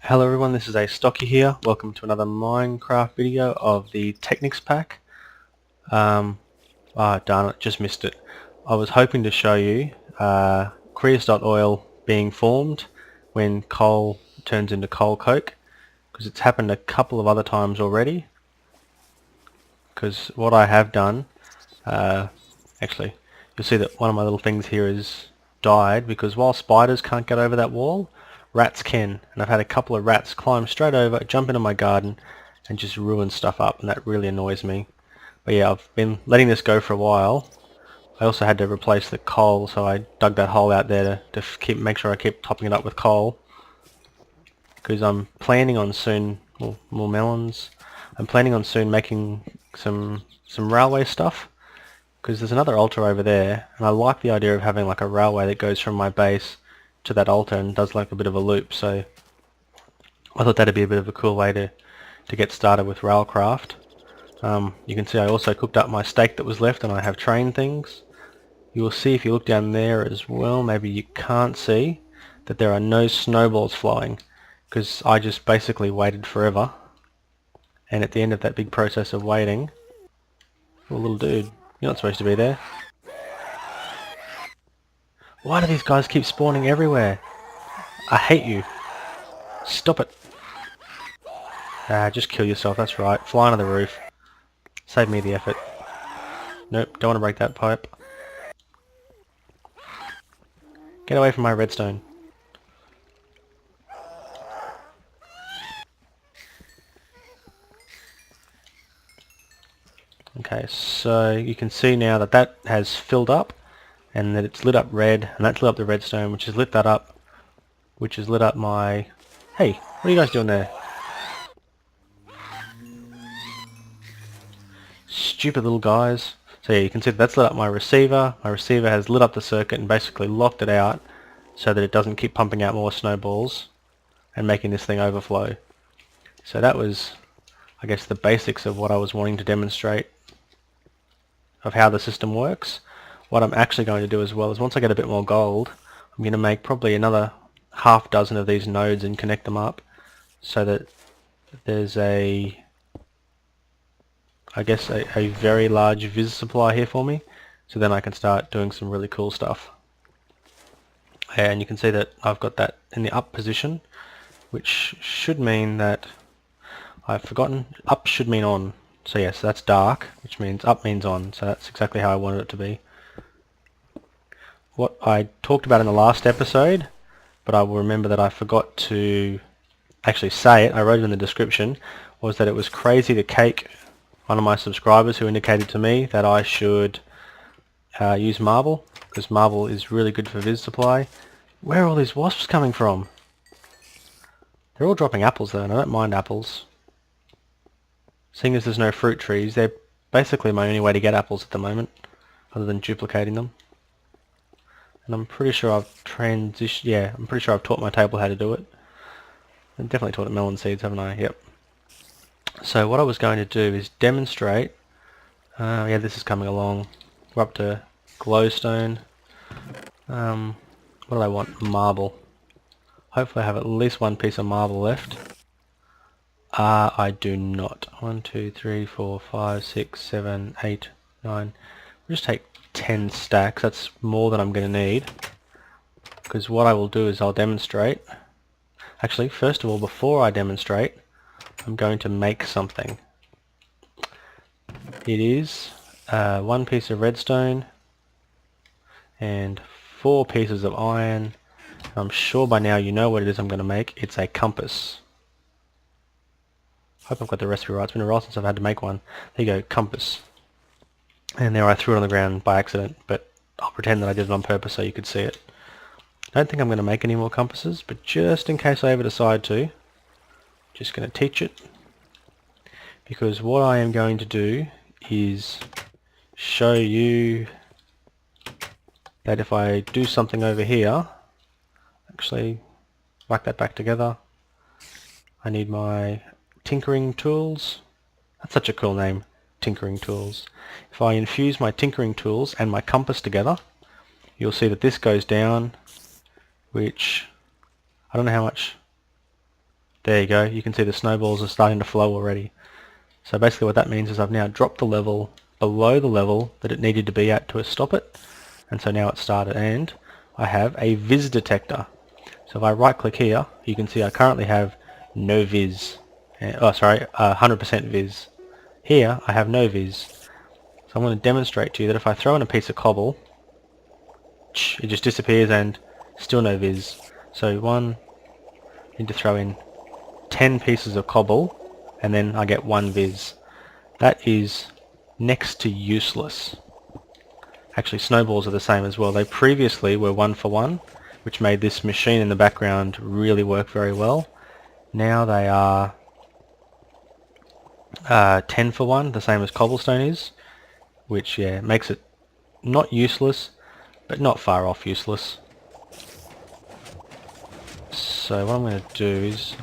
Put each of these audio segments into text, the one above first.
Hello everyone, this is Astocky here. Welcome to another Minecraft video of the Technics pack. Darn it, just missed it. I was hoping to show you creosote oil being formed when coal turns into coal coke, because it's happened a couple of other times already. Because what I have done, actually, you'll see that one of my little things here is died, because while spiders can't get over that wall, rats can, and I've had a couple of rats climb straight over, jump into my garden and just ruin stuff up, and that really annoys me. But yeah, I've been letting this go for a while. I also had to replace the coal, so I dug that hole out there to make sure I keep topping it up with coal, because I'm planning on soon, more melons, I'm planning on soon making some railway stuff, because there's another altar over there, and I like the idea of having like a railway that goes from my base to that altar and does like a bit of a loop. So I thought that'd be a bit of a cool way to get started with railcraft. You can see I also cooked up my steak that was left, and I have trained things. You will see if you look down there as well, maybe you can't see, that there are no snowballs flying, because I just basically waited forever, and at the end of that big process of waiting, oh little dude, you're not supposed to be there. Why do these guys keep spawning everywhere? I hate you. Stop it. Just kill yourself, that's right. Fly onto the roof. Save me the effort. Nope, don't want to break that pipe. Get away from my redstone. Okay, so you can see now that that has filled up, and that it's lit up red, and that's lit up the redstone, which has lit that up, which has lit up my... Hey, what are you guys doing there? Stupid little guys. So yeah, you can see that's lit up my receiver. My receiver has lit up the circuit and basically locked it out so that it doesn't keep pumping out more snowballs and making this thing overflow. So that was, I guess, the basics of what I was wanting to demonstrate of how the system works. What I'm actually going to do as well is, once I get a bit more gold, I'm going to make probably another half dozen of these nodes and connect them up so that there's a, I guess, a very large vis supply here for me, so then I can start doing some really cool stuff. And you can see that I've got that in the up position, which should mean that, I've forgotten, up should mean on. So yes, that's dark, which means up means on, so that's exactly how I wanted it to be. What I talked about in the last episode, but I will remember that I forgot to actually say it, I wrote it in the description, was that it was Crazy the Cake, one of my subscribers, who indicated to me that I should use marble, because marble is really good for vis supply. Where are all these wasps coming from? They're all dropping apples though, and I don't mind apples. Seeing as there's no fruit trees, they're basically my only way to get apples at the moment, other than duplicating them. And I'm pretty sure I've I'm pretty sure I've taught my table how to do it. I've definitely taught it melon seeds, haven't I? Yep. So what I was going to do is demonstrate, yeah, this is coming along. We're up to glowstone. What do I want? Marble. Hopefully I have at least one piece of marble left. I do not. 1, 2, 3, 4, 5, 6, 7, 8, 9. We'll just take 10 stacks. That's more than I'm going to need. Because what I will do is I'll demonstrate. Actually, first of all, before I demonstrate, I'm going to make something. It is one piece of redstone and 4 pieces of iron. I'm sure by now you know what it is I'm going to make. It's a compass. Hope I've got the recipe right. It's been a while since I've had to make one. There you go, compass. And there I threw it on the ground by accident, but I'll pretend that I did it on purpose so you could see it. I don't think I'm going to make any more compasses, but just in case I ever decide to, just going to teach it. Because what I am going to do is show you that if I do something over here, actually, whack that back together. I need my tinkering tools. That's such a cool name, tinkering tools. If I infuse my tinkering tools and my compass together, you'll see that this goes down, which I don't know how much There you go, you can see the snowballs are starting to flow already. So basically what that means is I've now dropped the level below the level that it needed to be at to stop it, and so now it's started, and I have a viz detector. So if I right click here, you can see I currently have no viz. 100% viz. Here I have no viz. So I'm going to demonstrate to you that if I throw in a piece of cobble, it just disappears and still no viz. So I need to throw in 10 pieces of cobble and then I get 1 viz. That is next to useless. Actually, snowballs are the same as well. They previously were 1 for 1, which made this machine in the background really work very well. Now they are 10 for 1, the same as cobblestone is, which makes it not useless, but not far off useless. So what I'm going to do is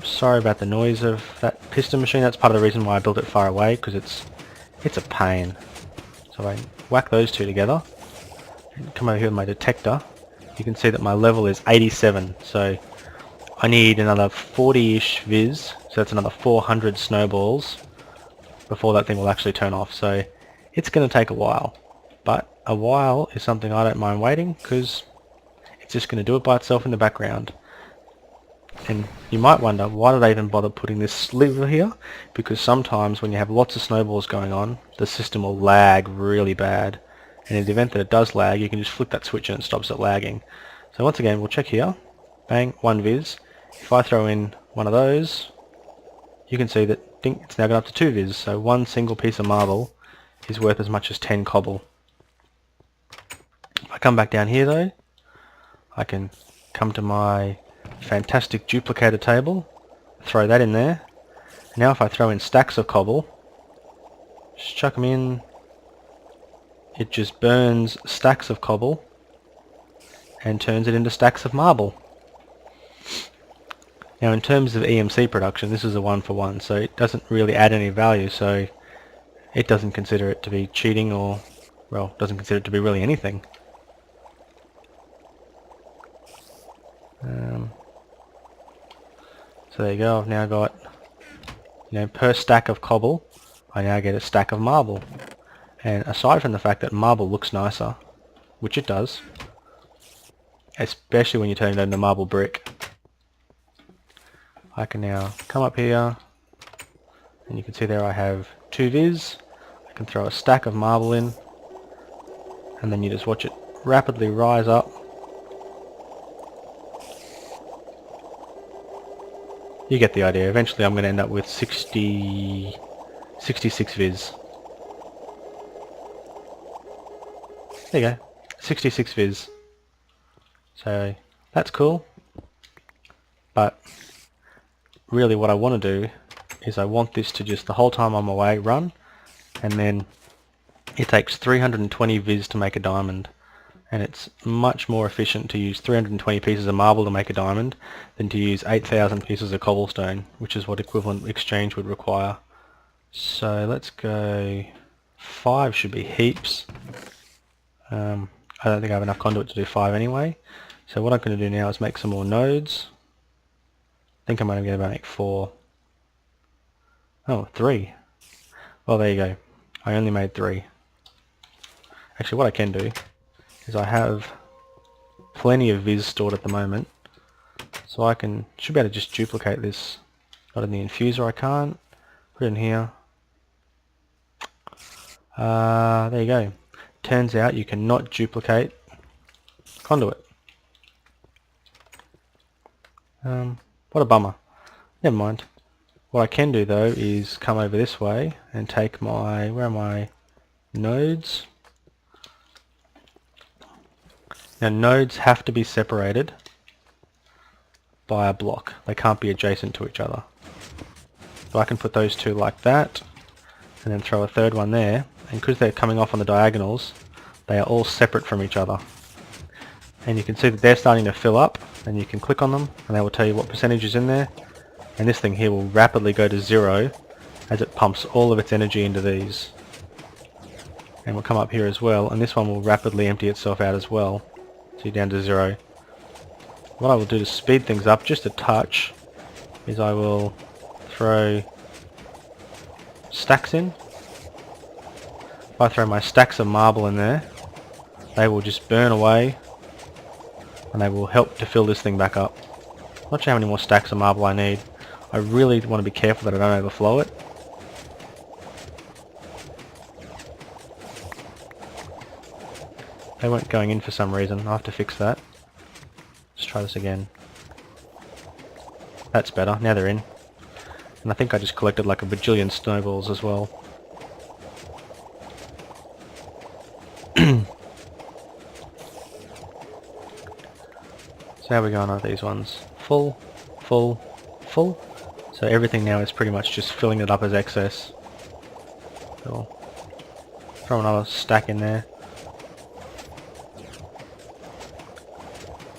sorry about the noise of that piston machine. That's part of the reason why I built it far away, because it's a pain. So I whack those two together and come over here with my detector. You can see that my level is 87, so I need another 40-ish viz, so that's another 400 snowballs before that thing will actually turn off. So it's going to take a while, but a while is something I don't mind waiting, because it's just going to do it by itself in the background. And you might wonder, why did I even bother putting this sliver here? Because sometimes when you have lots of snowballs going on, the system will lag really bad. And in the event that it does lag, you can just flick that switch and it stops it lagging. So once again, we'll check here. Bang, 1 viz. If I throw in one of those, you can see that ding, it's now gone up to 2 viz. So one single piece of marble is worth as much as 10 cobble. If I come back down here though, I can come to my fantastic duplicator table, throw that in there. Now if I throw in stacks of cobble, just chuck them in, it just burns stacks of cobble and turns it into stacks of marble. Now in terms of EMC production, this is a 1 for 1, so it doesn't really add any value, so it doesn't consider it to be cheating, or, well, doesn't consider it to be really anything. So there you go, I've now got, per stack of cobble, I now get a stack of marble. And aside from the fact that marble looks nicer, which it does, especially when you turn it into marble brick, I can now come up here, and you can see there I have 2 viz. I can throw a stack of marble in, and then you just watch it rapidly rise up. You get the idea. Eventually I'm going to end up with 66 viz. There you go, 66 viz. So that's cool, but really what I want to do is I want this to just the whole time I'm away run, and then it takes 320 viz to make a diamond, and it's much more efficient to use 320 pieces of marble to make a diamond than to use 8,000 pieces of cobblestone, which is what equivalent exchange would require. So let's go, 5 should be heaps. I don't think I have enough conduit to do 5 anyway, so what I'm going to do now is make some more nodes. I think I'm only going to make 4. Oh, 3. Well, there you go. I only made 3. Actually, what I can do is I have plenty of viz stored at the moment, so I should be able to just duplicate this. Not in the infuser, I can't. Put it in here. There you go. Turns out you cannot duplicate conduit. What a bummer. Never mind. What I can do though is come over this way and take my, where are my nodes? Now nodes have to be separated by a block. They can't be adjacent to each other. So I can put those two like that, and then throw a third one there, and because they're coming off on the diagonals, they are all separate from each other. And you can see that they're starting to fill up, and you can click on them and they will tell you what percentage is in there, and this thing here will rapidly go to 0 as it pumps all of its energy into these. And we'll come up here as well, and this one will rapidly empty itself out as well, so you're down to 0. what I will do to speed things up just a touch is I will throw stacks in. If I throw my stacks of marble in there, they will just burn away and they will help to fill this thing back up. Not sure how many more stacks of marble I need. I really want to be careful that I don't overflow it. They weren't going in for some reason. I'll have to fix that. Let's try this again. That's better. Now they're in. And I think I just collected like a bajillion snowballs as well. So how are we going on these ones? Full, full, full. So everything now is pretty much just filling it up as excess. Cool. Throw another stack in there.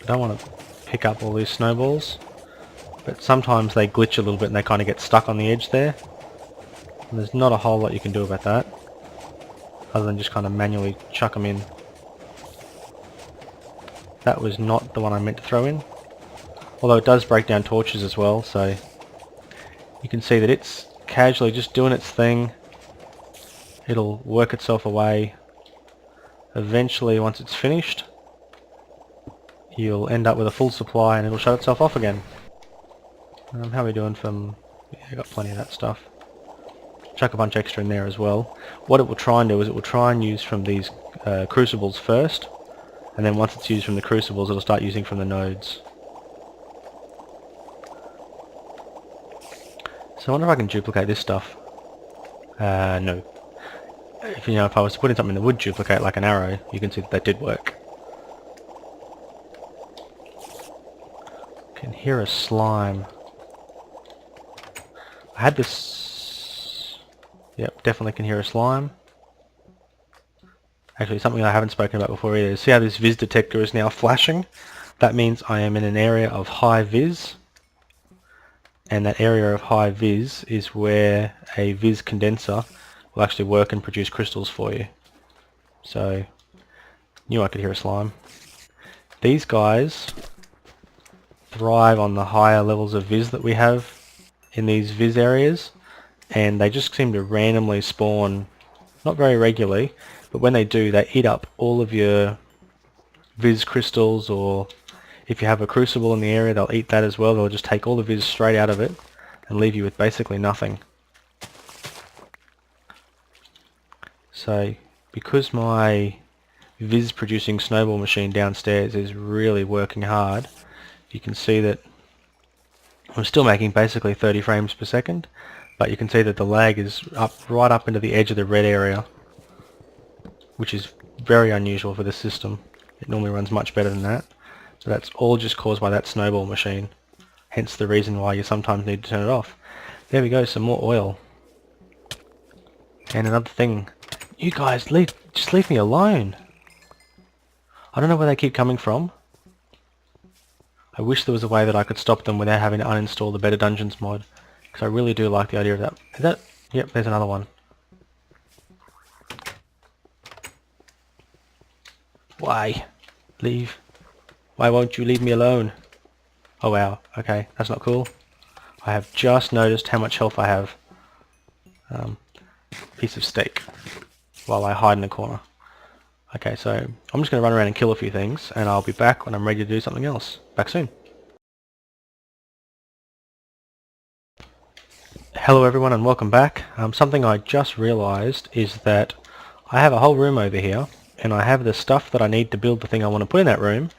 I don't want to pick up all these snowballs, but sometimes they glitch a little bit and they kind of get stuck on the edge there. And there's not a whole lot you can do about that, other than just kind of manually chuck them in. That was not the one I meant to throw in, although it does break down torches as well, so you can see that it's casually just doing its thing. It'll work itself away. Eventually, once it's finished, you'll end up with a full supply and it'll shut itself off again. How are we doing from... yeah, I got plenty of that stuff. Chuck a bunch extra in there as well. What it will try and do is it will try and use from these crucibles first, and then once it's used from the crucibles it'll start using from the nodes. So I wonder if I can duplicate this stuff. No. If if I was to put in something that would duplicate like an arrow, you can see that did work. Can hear a slime. I had this... yep, definitely can hear a slime. Actually, something I haven't spoken about before either. See how this vis detector is now flashing? That means I am in an area of high vis. And that area of high vis is where a vis condenser will actually work and produce crystals for you. So, knew I could hear a slime. These guys thrive on the higher levels of vis that we have in these vis areas, and they just seem to randomly spawn, not very regularly, but when they do, they eat up all of your vis crystals, or if you have a crucible in the area, they'll eat that as well. They'll just take all the vis straight out of it and leave you with basically nothing. So because my vis producing snowball machine downstairs is really working hard, you can see that I'm still making basically 30 frames per second, but you can see that the lag is up right up into the edge of the red area, which is very unusual for this system. It normally runs much better than that. So that's all just caused by that snowball machine, hence the reason why you sometimes need to turn it off. There we go, some more oil. And another thing, you guys, just leave me alone. I don't know where they keep coming from. I wish there was a way that I could stop them without having to uninstall the Better Dungeons mod, because I really do like the idea of that. Is that... yep, there's another one. Why? Leave. Why won't you leave me alone? Oh wow, okay, that's not cool. I have just noticed how much health I have. Piece of steak. While I hide in the corner. Okay, so I'm just going to run around and kill a few things, and I'll be back when I'm ready to do something else. Back soon. Hello everyone and welcome back. Something I just realised is that I have a whole room over here, and I have the stuff that I need to build the thing I want to put in that room,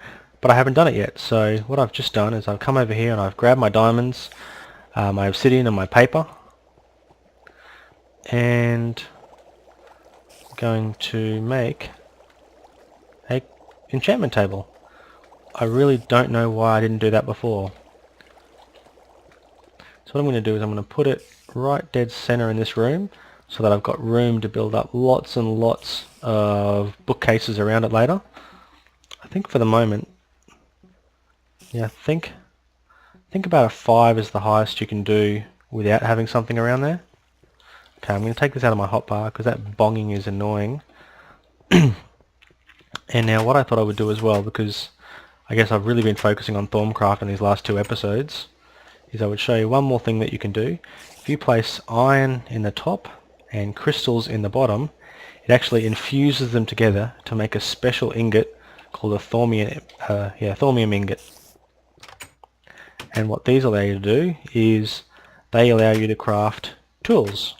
but I haven't done it yet. So what I've just done is I've come over here and I've grabbed my diamonds, my obsidian and my paper, and I'm going to make a enchantment table. I really don't know why I didn't do that before. So what I'm going to do is I'm going to put it right dead center in this room so that I've got room to build up lots and lots of bookcases around it later. I think for the moment, yeah, I think about a 5 is the highest you can do without having something around there. Okay, I'm going to take this out of my hotbar because that bonging is annoying. And now what I thought I would do as well, because I guess I've really been focusing on Thorncraft in these last 2 episodes, is I would show you one more thing that you can do. If you place iron in the top and crystals in the bottom, it actually infuses them together to make a special ingot called a thormium ingot. And what these allow you to do is they allow you to craft tools.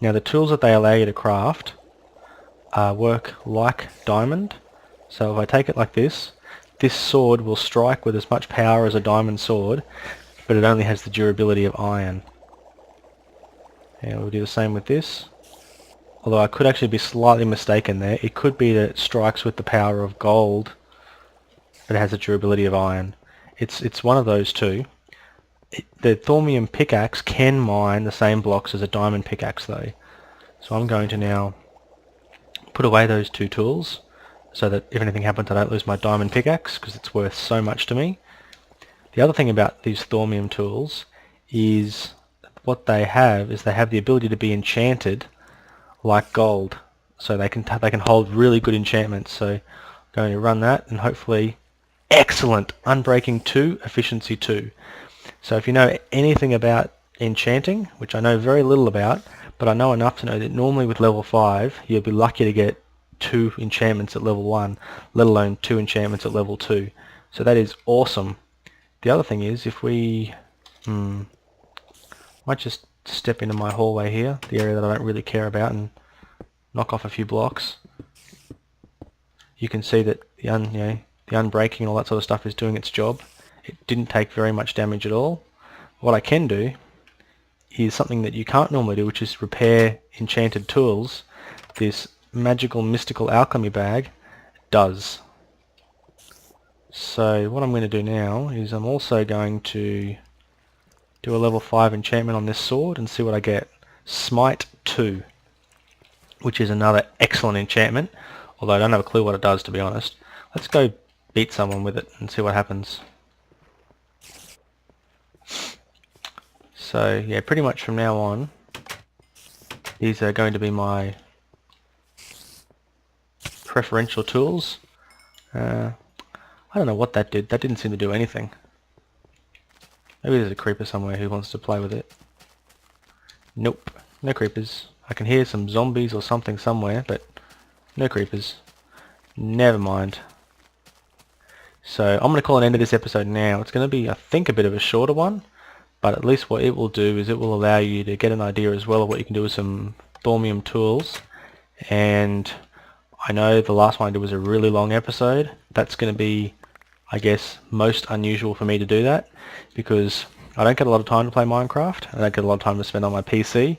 Now the tools that they allow you to craft work like diamond. So if I take it like this sword will strike with as much power as a diamond sword, but it only has the durability of iron. And we'll do the same with this. Although I could actually be slightly mistaken there. It could be that it strikes with the power of gold, but it has the durability of iron. It's one of those two. The thormium pickaxe can mine the same blocks as a diamond pickaxe though. So I'm going to now put away those 2 tools so that if anything happens I don't lose my diamond pickaxe, because it's worth so much to me. The other thing about these thormium tools is what they have the ability to be enchanted like gold. So they can hold really good enchantments. So I'm going to run that and hopefully excellent! Unbreaking 2, efficiency 2. So if you know anything about enchanting, which I know very little about, but I know enough to know that normally with level 5 you'll be lucky to get 2 enchantments at level 1, let alone 2 enchantments at level 2. So that is awesome. The other thing is, if we might just step into my hallway here, the area that I don't really care about, and knock off a few blocks. You can see that the unbreaking and all that sort of stuff is doing its job. It didn't take very much damage at all. What I can do is something that you can't normally do, which is repair enchanted tools. This magical mystical alchemy bag does. So what I'm going to do now is I'm also going to do a level 5 enchantment on this sword and see what I get. Smite 2, which is another excellent enchantment, although I don't have a clue what it does, to be honest. Let's go beat someone with it and see what happens. So yeah, pretty much from now on these are going to be my preferential tools. I don't know what that did. That didn't seem to do anything. Maybe there's a creeper somewhere who wants to play with it. Nope, no creepers. I can hear some zombies or something somewhere, but no creepers. Never mind. So I'm going to call an end to this episode now. It's going to be, I think, a bit of a shorter one, but at least what it will do is it will allow you to get an idea as well of what you can do with some thormium tools. And I know the last one I did was a really long episode. That's going to be, I guess, most unusual for me to do that, because I don't get a lot of time to play Minecraft. I don't get a lot of time to spend on my PC.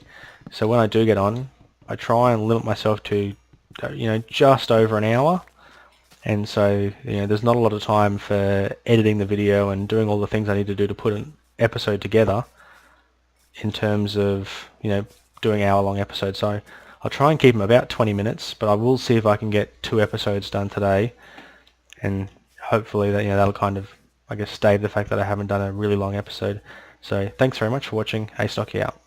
So when I do get on, I try and limit myself to, just over an hour. And so, there's not a lot of time for editing the video and doing all the things I need to do to put an episode together in terms of, doing hour-long episodes. So I'll try and keep them about 20 minutes, but I will see if I can get 2 episodes done today. And hopefully that, that'll kind of, I guess, stave the fact that I haven't done a really long episode. So thanks very much for watching. Astocky out.